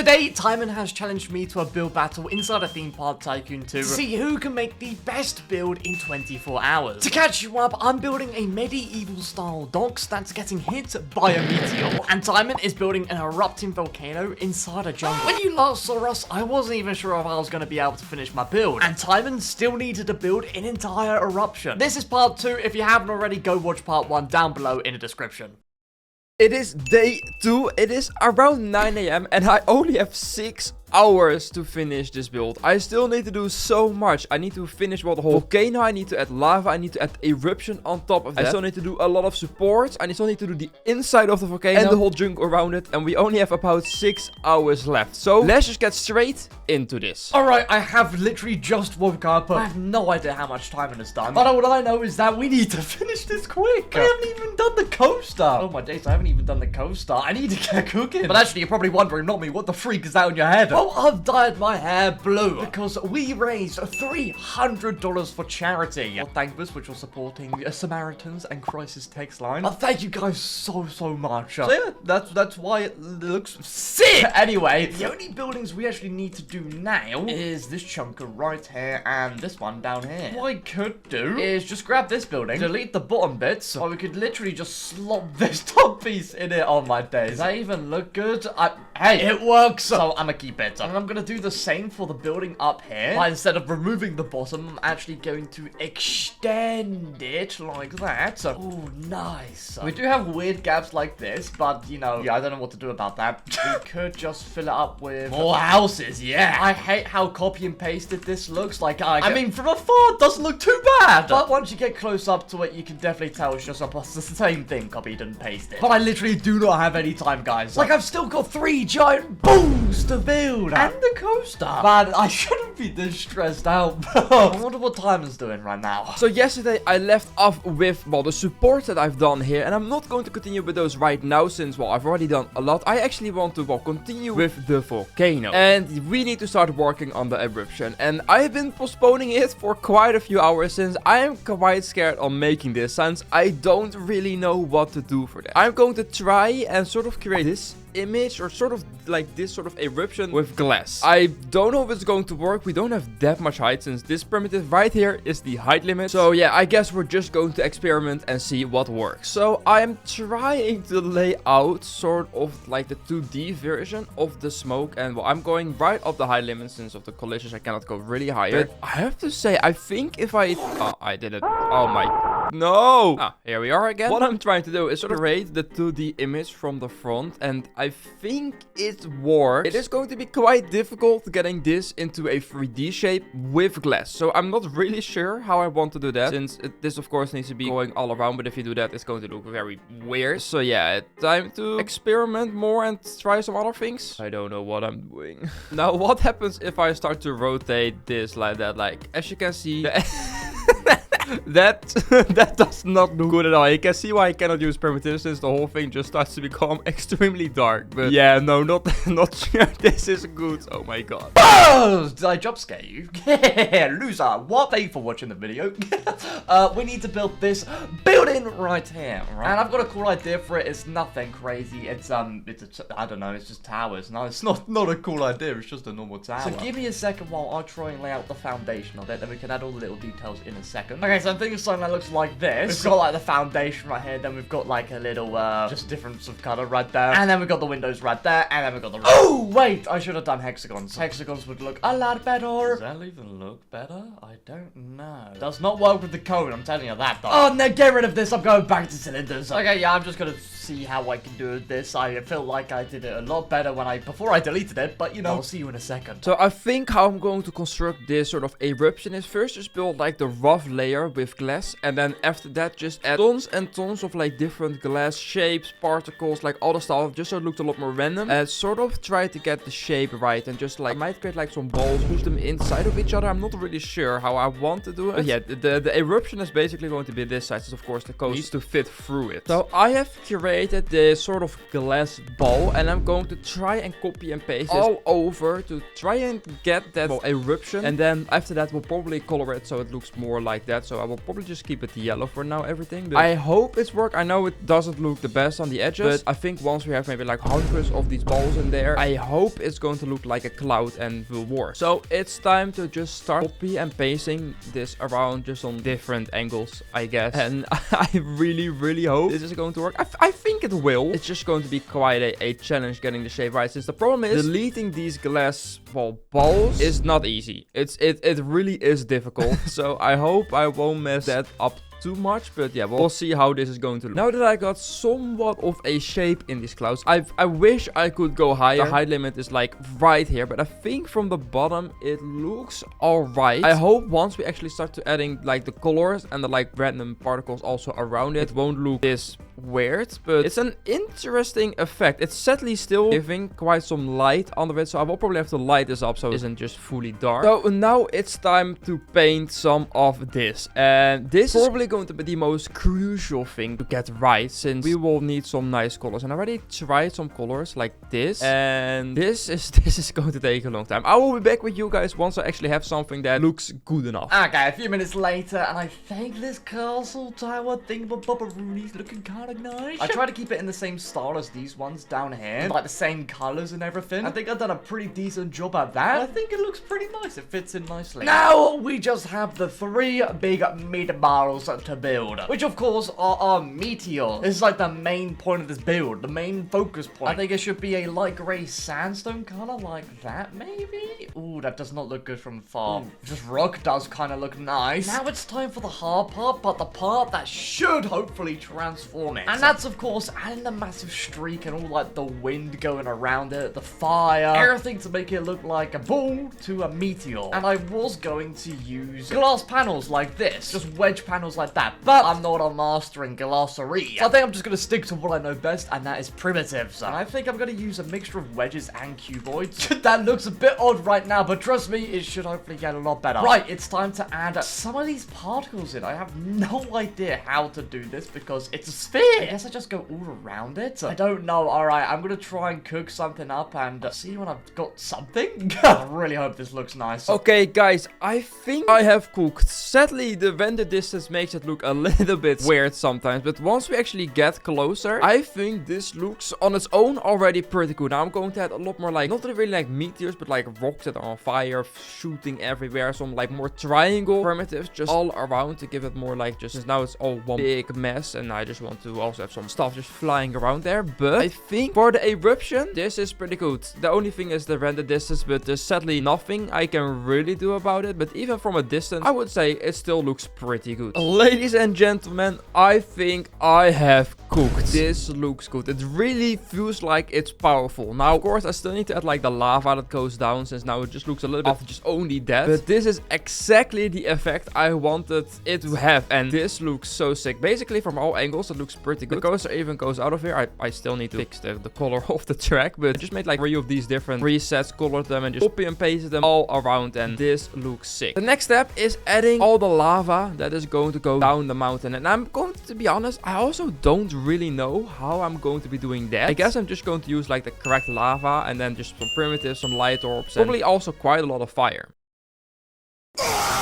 Today, Tycoon has challenged me to a build battle inside a theme park Tycoon 2 to see who can make the best build in 24 hours. To catch you up, I'm building a medieval style docks that's getting hit by a meteor, and Tycoon is building an erupting volcano inside a jungle. When you last saw us, I wasn't even sure if I was going to be able to finish my build, and Tycoon still needed to build an entire eruption. This is part 2. If you haven't already, go watch part 1 down below in the description. It is day 2, it is around 9 AM and I only have 6 hours to finish this build. I still need to do so much. I need to finish the whole volcano, I need to add lava, I need to add eruption on top of that. I still need to do a lot of support, I still need to do the inside of the volcano and the whole jungle around it, and we only have about 6 hours left. So let's just get straight into this. Alright, I have literally just woke up. I have no idea how much time it has done. But all I know is that we need to finish this quick. I haven't even done the coaster. Oh my days, I haven't even done the coaster. I need to get cooking. But actually, you're probably wondering, not me, what the freak is that on your head? Oh, I've dyed my hair blue because we raised $300 for charity. For Thankfulness, which was supporting Samaritans and Crisis Text Line. Thank you guys so much. So yeah, that's why it looks sick. Anyway, the only buildings we actually need to do now is this chunker right here and this one down here. What I could do is just grab this building, delete the bottom bits, or we could literally just slot this top piece in it. Oh my days. Does that even look good? Hey, it works. So I'm gonna keep it. And I'm gonna do the same for the building up here. But instead of removing the bottom, I'm actually going to extend it like that. Oh, nice. We do have weird gaps like this, but you know, yeah, I don't know what to do about that. We could just fill it up with more houses. Yeah. I hate how copy and pasted this looks. Like, I mean, from afar, it doesn't look too bad. But once you get close up to it, you can definitely tell it's just the same thing, copied and pasted. But I literally do not have any time, guys. Like, I've still got 3 giant balls to build. And the coaster. Man, I shouldn't be this stressed out. I wonder what Tycoon's doing right now. So yesterday I left off with, well, the support that I've done here, and I'm not going to continue with those right now since, well, I've already done a lot. I actually want to, well, continue with the volcano, and we need to start working on the eruption, and I've been postponing it for quite a few hours since I am quite scared on making this, since I don't really know what to do for that. I'm going to try and sort of create this image, or sort of like this sort of eruption with glass. I don't know if it's going to work. We don't have that much height since this primitive right here is the height limit. So yeah, I guess we're just going to experiment and see what works. So I'm trying to lay out sort of like the 2D version of the smoke, and well, I'm going right up the height limit since of the collisions. I cannot go really higher. But I have to say, I think if I did it. Oh my. No! Here we are again. What I'm trying to do is sort of create the 2D image from the front, and I think it works. It is going to be quite difficult getting this into a 3D shape with glass, so I'm not really sure how I want to do that, since this of course needs to be going all around, but if you do that, it's going to look very weird. So yeah, time to experiment more and try some other things. I don't know what I'm doing. Now, what happens if I start to rotate this like that? Like, as you can see... that does not look good at all. You can see why I cannot use primitives since the whole thing just starts to become extremely dark. But yeah, no, not sure this is good. Oh my god. Oh, did I jump scare you? Loser. What? Thank you for watching the video. We need to build this building right here, right? And I've got a cool idea for it. It's nothing crazy. It's I don't know. It's just towers. No, it's not a cool idea. It's just a normal tower. So give me a second while I try and lay out the foundation of it. Then we can add all the little details in a second. Okay, so I'm thinking something that looks like this. We've got like the foundation right here, then we've got like a little just difference of color right there, and then we've got the windows right there, and then we've got the oh wait, I should have done hexagons. Hexagons would look a lot better. Does that even look better? I don't know. Does not work with the cone, I'm telling you that though. Oh no, get rid of this. I'm going back to cylinders. Okay, yeah, I'm just gonna see how I can do this. I feel like I did it a lot better before I deleted it, but you know, I'll see you in a second. So I think how I'm going to construct this sort of eruption is first just build like the rough layer with glass, and then after that just add tons and tons of like different glass shapes, particles, like all the stuff, just so it looked a lot more random, and sort of try to get the shape right, and just like I might create like some balls, push them inside of each other. I'm not really sure how I want to do it, but yeah, the eruption is basically going to be this size, so of course the coast needs to fit through it. So I have created this sort of glass ball, and I'm going to try and copy and paste this all over to try and get that eruption, and then after that we'll probably color it so it looks more like that. So so I will probably just keep it yellow for now, everything. But I hope it's work. I know it doesn't look the best on the edges, but I think once we have maybe like hundreds of these balls in there, I hope it's going to look like a cloud and will work. So it's time to just start copy and pasting this around just on different angles, I guess. And I really hope this is going to work. I think it will. It's just going to be quite a challenge getting the shape right, since the problem is deleting these glass balls is not easy. It really is difficult. So I hope I won't mess that up too much, but yeah, we'll see how this is going to look. Now that I got somewhat of a shape in these clouds, I wish I could go higher. The height limit is like right here, but I think from the bottom it looks alright. I hope once we actually start to adding like the colors and the like random particles also around it, it won't look this weird, but it's an interesting effect. It's sadly still giving quite some light under it, so I will probably have to light this up so it isn't just fully dark. So now it's time to paint some of this, and this is probably going to be the most crucial thing to get right, since we will need some nice colors. And I already tried some colors like this, and this is going to take a long time. I will be back with you guys once I actually have something that looks good enough. Okay, a few minutes later, and I think this castle tower thingamabob-a-rooney's looking kind of nice. I try to keep it in the same style as these ones down here, like the same colors and everything. I think I've done a pretty decent job at that. I think it looks pretty nice. It fits in nicely. Now we just have the 3 big meatballs to build, which of course are our meteor. This is like the main point of this build, the main focus point. I think it should be a light gray sandstone color like that, maybe. Ooh, that does not look good from far. Just rock does kind of look nice. Now it's time for the hard part, but the part that should hopefully transform it. And that's of course adding the massive streak and all like the wind going around it, the fire, everything to make it look like a ball to a meteor. And I was going to use glass panels like this, just wedge panels like that, but I'm not a master in glossery. So I think I'm just going to stick to what I know best, and that is primitives. And I think I'm going to use a mixture of wedges and cuboids. That looks a bit odd right now, but trust me, it should hopefully get a lot better. Right, it's time to add some of these particles in. I have no idea how to do this because it's a sphere. I guess I just go all around it. I don't know. Alright, I'm going to try and cook something up and see when I've got something. I really hope this looks nice. Okay, guys, I think I have cooked. Sadly, the render distance makes it look a little bit weird sometimes, but once we actually get closer, I think this looks on its own already pretty good. Now I'm going to add a lot more like, not really like meteors, but like rocks that are on fire, shooting everywhere, some like more triangle primitives just all around to give it more like, just now it's all one big mess, and I just want to also have some stuff just flying around there. But I think for the eruption, this is pretty good. The only thing is the render distance, but there's sadly nothing I can really do about it. But even from a distance, I would say it still looks pretty good. Ladies and gentlemen, I think I have cooked. This looks good. It really feels like it's powerful. Now, of course, I still need to add like the lava that goes down, since now it just looks a little bit of just only that. But this is exactly the effect I wanted it to have, and this looks so sick. Basically, from all angles, it looks pretty good. The coaster even goes out of here. I still need to fix the color of the track, but I just made like 3 of these different presets, colored them, and just copy and pasted them all around, and this looks sick. The next step is adding all the lava that is going to go down the mountain, and I'm going to be honest, I also don't really know how I'm going to be doing that. I guess I'm just going to use like the correct lava, and then just some primitives, some light orbs, and probably also quite a lot of fire.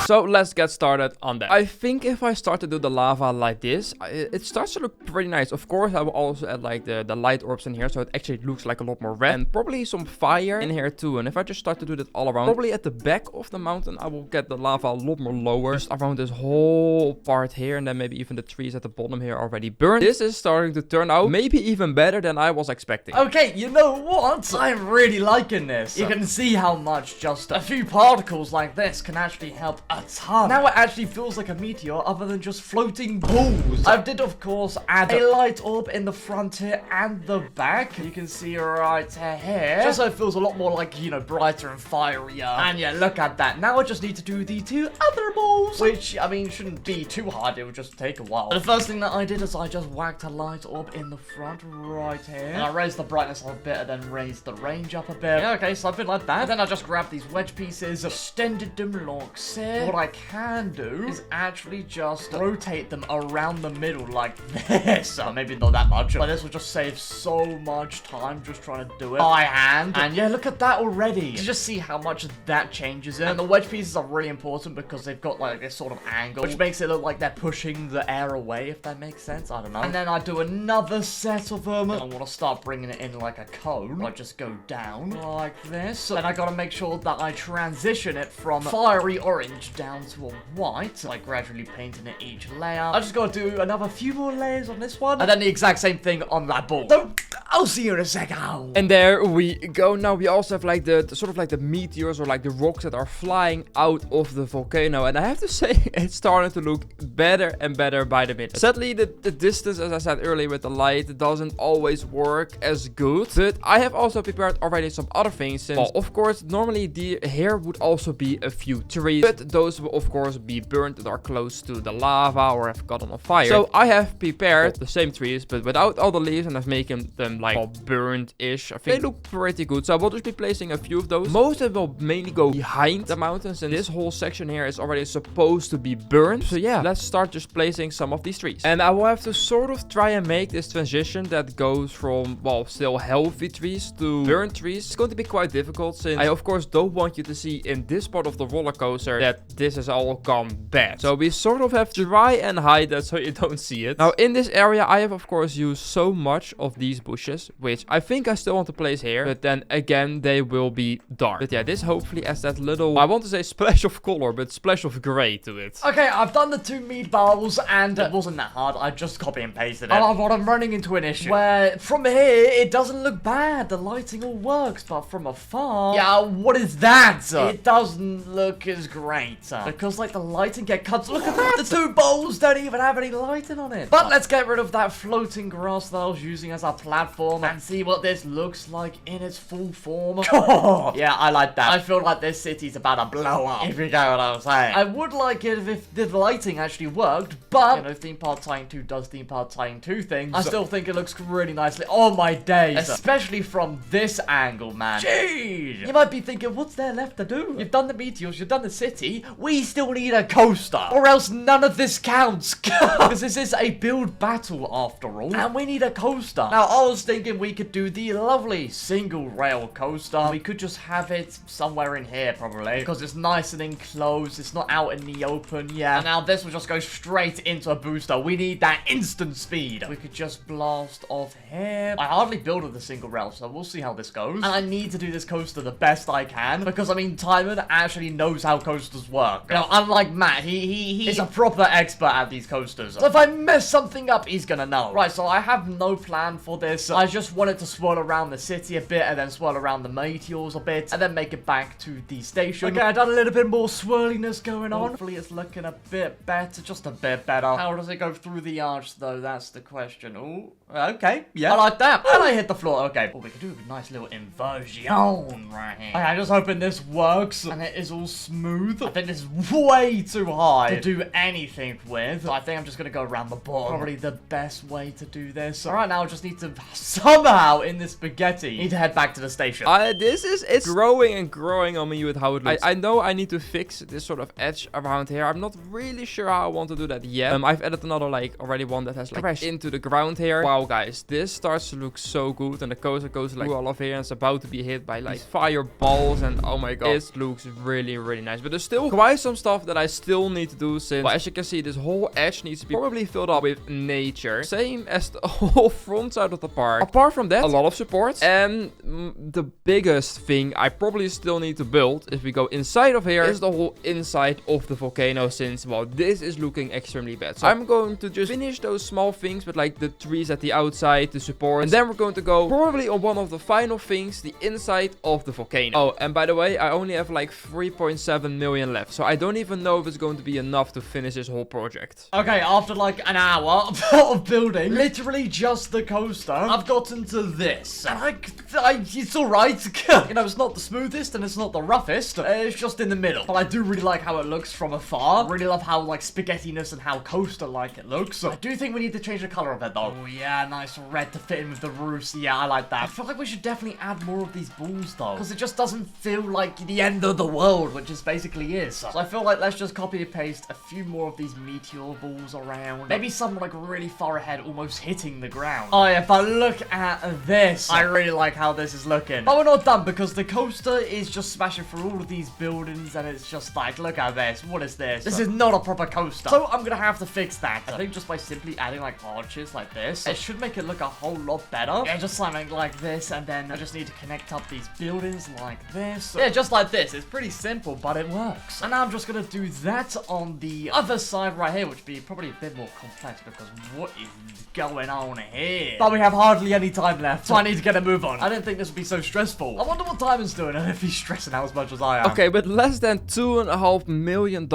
So let's get started on that. I think if I start to do the lava like this, it starts to look pretty nice. Of course, I will also add like the light orbs in here, so it actually looks like a lot more red, and probably some fire in here too. And if I just start to do that all around, probably at the back of the mountain, I will get the lava a lot more lower, just around this whole part here, and then maybe even the trees at the bottom here already burned. This is starting to turn out maybe even better than I was expecting. Okay, you know what? I'm really liking this. You can see how much just a few particles like this can actually help a ton. Now it actually feels like a meteor other than just floating balls. I did of course add a light orb in the front here and the back. You can see right here. Just so it feels a lot more like, you know, brighter and fierier. And yeah, look at that. Now I just need to do the 2 other balls, which, I mean, shouldn't be too hard. It would just take a while. But the first thing that I did is I just whacked a light orb in the front right here. And I raised the brightness up a bit and then raised the range up a bit. Yeah, okay, something like that. And then I just grabbed these wedge pieces, extended them along blocks here. What I can do is actually just rotate them around the middle like this. Maybe not that much, but this will just save so much time just trying to do it by hand. And yeah, look at that already. You just see how much that changes it. And the wedge pieces are really important because they've got like this sort of angle, which makes it look like they're pushing the air away, if that makes sense. I don't know. And then I do another set of them. And I want to start bringing it in like a cone. I just go down like this. And I gotta make sure that I transition it from fiery orange down to a white. So like gradually painting it each layer. I just gotta do another few more layers on this one. And then the exact same thing on that ball. So I'll see you in a second. And there we go. Now we also have like the sort of like the meteors or like the rocks that are flying out of the volcano. And I have to say, it's starting to look better and better by the minute. Sadly, the distance, as I said earlier with the light, doesn't always work as good. But I have also prepared already some other things. Since, well, of course, normally here would also be a few trees. But those will, of course, be burnt that are close to the lava or have gotten on fire. So I have prepared the same trees, but without all the leaves, and I've making them like all burnt-ish. I think they look pretty good. So I will just be placing a few of those. Most of them will mainly go behind the mountains, and this whole section here is already supposed to be burned. So yeah, let's start just placing some of these trees. And I will have to sort of try and make this transition that goes from, well, still healthy trees to burnt trees. It's going to be quite difficult since I, of course, don't want you to see in this part of the roller coaster that this has all gone bad. So we sort of have to try and hide that so you don't see it. Now, in this area, I have, of course, used so much of these bushes, which I think I still want to place here. But then again, they will be dark. But yeah, this hopefully has that little, I want to say splash of color, but splash of gray to it. Okay, I've done the 2 meatballs, and it wasn't that hard. I just copy and pasted it. But I'm running into an issue where from here, it doesn't look bad. The lighting all works, but from afar, yeah, what is that? It doesn't look as great. Because like the lighting get cut. Look at that. The 2 bowls don't even have any lighting on it. But let's get rid of that floating grass that I was using as a platform and see what this looks like in its full form. Yeah, I like that. I feel like this city's about to blow up, if you get what I'm saying. I would like it if the lighting actually worked, but, you know, Theme Park Tycoon 2 does Theme Park Tycoon 2 things. I still think it looks really nicely. Oh my days. Especially from this angle, man. Jeez. You might be thinking, what's there left to do? You've done the meteors, you've done the city. We still need a coaster, or else none of this counts. Because this is a build battle after all, and we need a coaster. Now, I was thinking we could do the lovely single rail coaster. We could just have it somewhere in here, probably, because it's nice and enclosed. It's not out in the open. Yeah. And now this will just go straight into a booster. We need that instant speed. We could just blast off here. I hardly build with a single rail, so we'll see how this goes. And I need to do this coaster the best I can, because I mean, Tycoon actually knows how coasters work. You know, unlike Matt, he is a proper expert at these coasters. So if I mess something up, he's gonna know. Right, so I have no plan for this. I just wanted to swirl around the city a bit, and then swirl around the meteors a bit, and then make it back to the station. Okay, I've done a little bit more swirliness going on. Hopefully it's looking a bit better, just a bit better. How does it go through the arch, though? That's the question. Ooh, okay, yeah, I like that. And I hit the floor, okay. Oh, we can do a nice little inversion right here. Okay, I'm just hoping this works, and it is all smooth. I think this is way too high to do anything with. So I think I'm just gonna go around the bottom. Probably the best way to do this. All right, now I just need to somehow, in this spaghetti, need to head back to the station. It's growing and growing on me with how it looks. I know I need to fix this sort of edge around here. I'm not really sure how I want to do that yet. I've added another, like, already one that has, like, crashed into the ground here. Wow, guys, this starts to look so good. And the coaster goes, like, through all of here, and it's about to be hit by, like, fireballs. And, oh my god, it looks really, really nice. But there's still quite some stuff that I still need to do since, well, as you can see, this whole edge needs to be probably filled up with nature. Same as the whole front side of the park. Apart from that, a lot of support. And the biggest thing I probably still need to build, if we go inside of here, is the whole inside of the volcano, since, well, this is looking extremely bad. So I'm going to just finish those small things with, like, the trees at the outside, the support, and then we're going to go probably on one of the final things, the inside of the volcano. Oh, and by the way, I only have like 3.7 million left, so I don't even know if it's going to be enough to finish this whole project. Okay, after like an hour of building, literally just the coaster, I've gotten to this. And it's alright. You know, it's not the smoothest and it's not the roughest. It's just in the middle. But I do really like how it looks from afar. Really love how, like, spaghettiness and how coaster-like it looks. I do think we need to change the color of it, though. Oh, yeah. Yeah, nice red to fit in with the roofs. Yeah, I like that. I feel like we should definitely add more of these balls, though, because it just doesn't feel like the end of the world, which it basically is. So I feel like let's just copy and paste a few more of these meteor balls around. Maybe some like really far ahead, almost hitting the ground. Oh yeah, but look at this. I really like how this is looking. But we're not done, because the coaster is just smashing through all of these buildings, and it's just like, look at this. What is this? This is not a proper coaster. So I'm gonna have to fix that. I think just by simply adding like arches like this, it should make it look a whole lot better. Yeah, just something like this, and then I just need to connect up these buildings like this. Yeah, just like this. It's pretty simple, but it works. And now I'm just gonna do that on the other side right here, which would be probably a bit more complex, because what is going on here? But we have hardly any time left, so I need to get a move on. I didn't think this would be so stressful. I wonder what Tymon's doing and if he's stressing out as much as I am. Okay, with less than $2.5 million,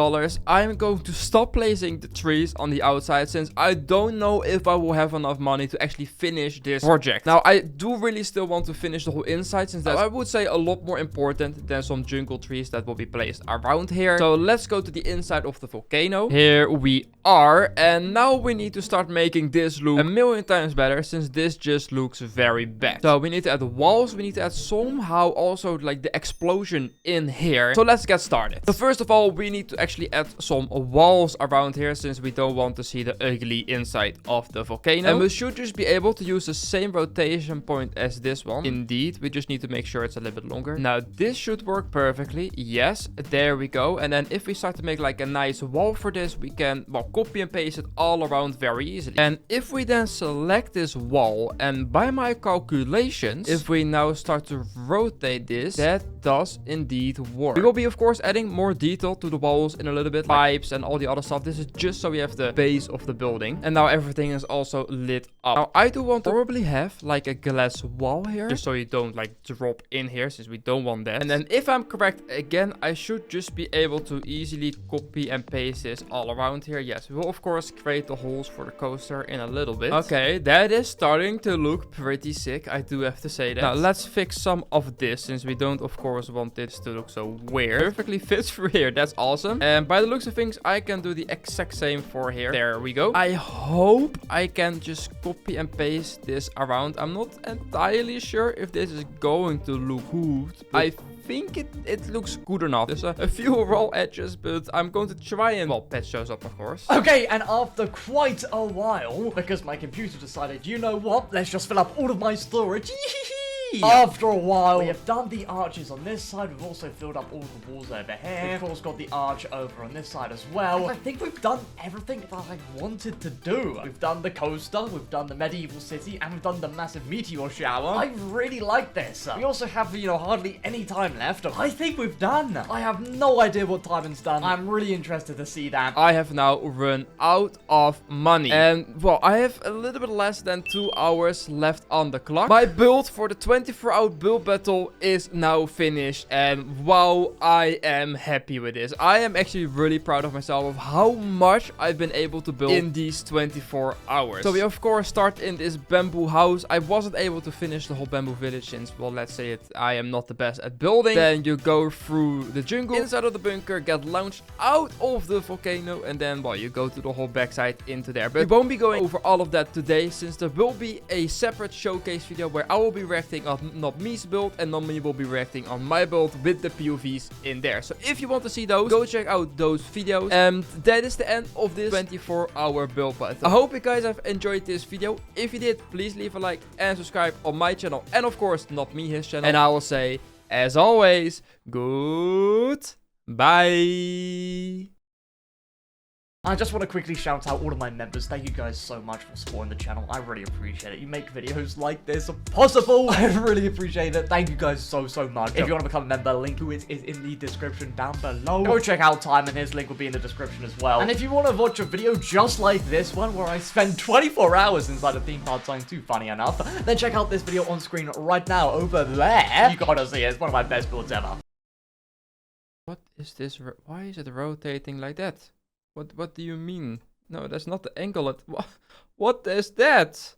I'm going to stop placing the trees on the outside, since I don't know if I will have enough money to actually finish this project. Now, I do really still want to finish the whole inside, since that's, I would say, a lot more important than some jungle trees that will be placed around here. So let's go to the inside of the volcano. Here we are, and now we need to start making this look a million times better, since this just looks very bad. So we need to add walls, we need to add somehow also like the explosion in here. So let's get started. So first of all, we need to actually add some walls around here, since we don't want to see the ugly inside of the volcano. And we should just be able to use the same rotation point as this one. Indeed, we just need to make sure it's a little bit longer. Now this should work perfectly. Yes, there we go. And then if we start to make like a nice wall for this, we can, well, copy and paste it all around very easily. And if we then select this wall, and by my calculations, if we now start to rotate this, that does indeed work. We will be, of course, adding more detail to the walls in a little bit, pipes and all the other stuff. This is just so we have the base of the building. And now everything is also lit up. Now I do want to probably have like a glass wall here, just so you don't like drop in here, since we don't want that. And then if I'm correct again, I should just be able to easily copy and paste this all around here. Yes, we will of course create the holes for the coaster in a little bit. Okay, that is starting to look pretty sick, I do have to say that. Now let's fix some of this, since we don't of course want this to look so weird. Perfectly fits through here, that's awesome. And by the looks of things, I can do the exact same for here. There we go. I hope I can just copy and paste this around. I'm not entirely sure if this is going to look good. I think it looks good enough. There's a few raw edges, but I'm going to try and, well, pet shows up, of course. Okay, and after quite a while, because my computer decided, you know what, let's just fill up all of my storage. After a while, we have done the arches on this side. We've also filled up all the walls over here. We've of course got the arch over on this side as well. And I think we've done everything that I wanted to do. We've done the coaster, we've done the medieval city, and we've done the massive meteor shower. I really like this. We also have, you know, hardly any time left. I think we've done. I have no idea what Tymon's done. I'm really interested to see that. I have now run out of money. And, well, I have a little bit less than 2 hours left on the clock. My build for the 24-hour build battle is now finished, and wow, I am happy with this. I am actually really proud of myself of how much I've been able to build in these 24 hours. So we of course start in this bamboo house. I wasn't able to finish the whole bamboo village since, well, let's say it, I am not the best at building. Then you go through the jungle, inside of the bunker, get launched out of the volcano, and then, well, you go to the whole backside into there. But we won't be going over all of that today, since there will be a separate showcase video where I will be reacting on Notme's build, and Notme will be reacting on my build with the POVs in there. So if you want to see those, go check out those videos. And that is the end of this 24-hour build battle. I hope you guys have enjoyed this video. If you did, please leave a like and subscribe on my channel, and of course Notme, his channel. And I will say, as always, goodbye. I just want to quickly shout out all of my members. Thank you guys so much for supporting the channel. I really appreciate it. You make videos like this possible. I really appreciate it. Thank you guys so much. If you want to become a member, link to it is in the description down below. Go check out Tyme, and his link will be in the description as well. And if you want to watch a video just like this one, where I spend 24 hours inside a theme park zone, too funny enough, then check out this video on screen right now over there. You gotta see it. It's one of my best builds ever. What is this? Why is it rotating like that? What do you mean? No, that's not the angle. What is that?